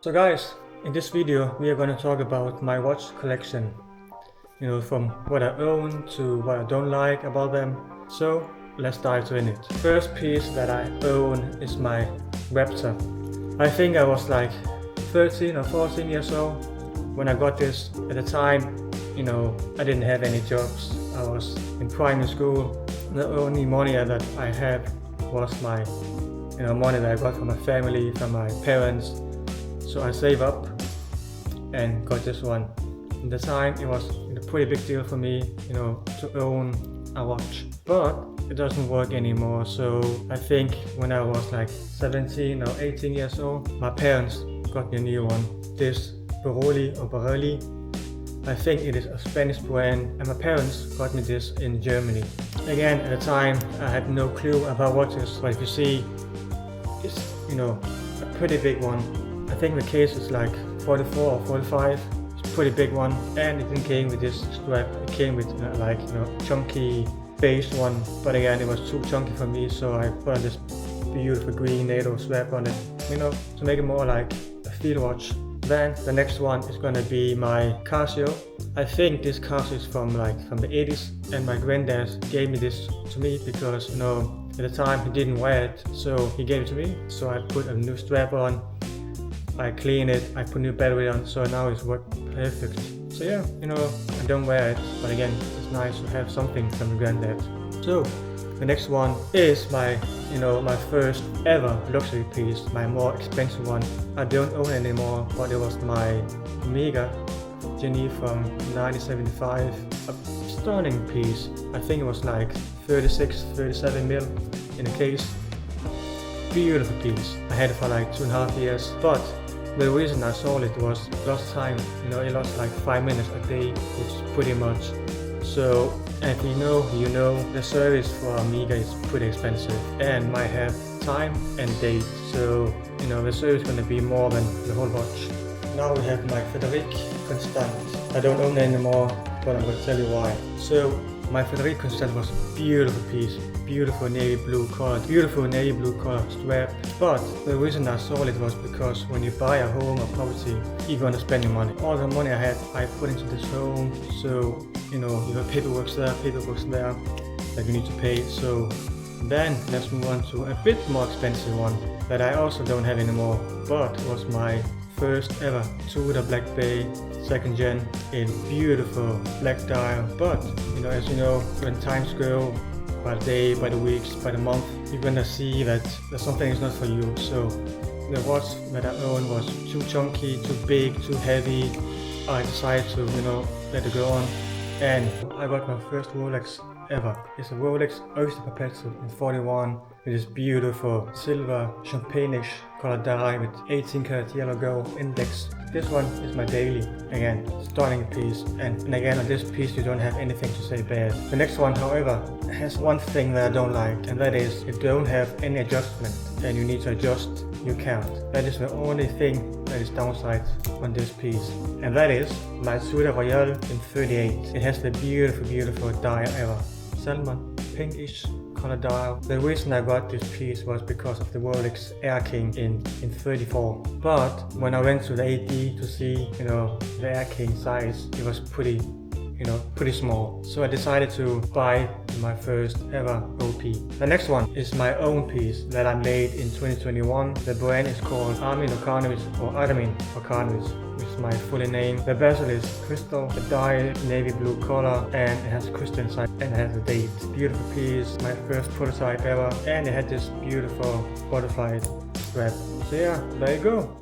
So guys, in this video we are going to talk about my watch collection. From what I own to what I don't like about them. So let's dive in it. First piece that I own is my Raptor. I think I was like 13 or 14 years old when I got this. At the time, I didn't have any jobs. I was in primary school. The only money that I had was my money that I got from my family, from my parents. So I saved up and got this one. At the time it was a pretty big deal for me, to own a watch. But it doesn't work anymore. So I think when I was like 17 or 18 years old, my parents got me a new one. This Baroli. I think it is a Spanish brand, and my parents got me this in Germany. Again, at the time I had no clue about watches, but if you see, it's a pretty big one. I think the case is like 44 or 45. It's a pretty big one, and it didn't came with this strap. It came with chunky base one, but again it was too chunky for me, so I put on this beautiful green NATO strap on it, to make it more like a field watch. Then the next one is gonna be my Casio. I think this Casio is from the 80s, and my granddad gave me this to me because at the time he didn't wear it, so he gave it to me. So I put a new strap on, I clean it, I put new battery on, so now it's worked perfect. So yeah, I don't wear it, but again, it's nice to have something from the granddad. So the next one is my first ever luxury piece, my more expensive one. I don't own it anymore, but it was my Omega Genie from 1975. A stunning piece. I think it was like 37 mil in a case. Beautiful piece. I had it for like 2.5 years, but the reason I sold it was lost time. It lost like 5 minutes a day, which is pretty much. So if you know, the service for Omega is pretty expensive and might have time and date. So the service is going to be more than the whole watch. Now we have my Frederique Constant. I don't own it anymore, but I'm going to tell you why. So my Frederique Constant was a beautiful piece, beautiful navy blue color strap. But the reason I sold it was because when you buy a home or property, you're going to spend your money. All the money I had, I put into this home. So you have paperwork there that you need to pay. So then let's move on to a bit more expensive one that I also don't have anymore, but it was my first ever Tudor Black Bay 2nd gen in beautiful black dial. But as you know, when times go by the day, by the weeks, by the month, you're gonna see that something is not for you. So the watch that I owned was too chunky, too big, too heavy. I decided to let it go on, and I got my first Rolex ever. It's a Rolex Oyster Perpetual in 41 with this beautiful silver champagne-ish color dial with 18 karat yellow gold index. This one is my daily. Again, stunning piece, and again on this piece you don't have anything to say bad. The next one, however, has one thing that I don't like, and that is you don't have any adjustment, and you need to adjust your count. That is the only thing that is downside on this piece, and that is my Tudor Royale in 38. It has the beautiful dial ever. Salmon, pinkish color dial. The reason I got this piece was because of the Rolex Air King in 34. But when I went to the AD to see, the Air King size, it was pretty small. So I decided to buy my first ever OP. The next one is my own piece that I made in 2021. The brand is called Armin Okanovic, or Armin Okanovic, which is my full name. The bezel is crystal, the dial navy blue color, and it has crystal inside, and it has a date. Beautiful piece, my first prototype ever, and it had this beautiful butterfly strap. So yeah, there you go.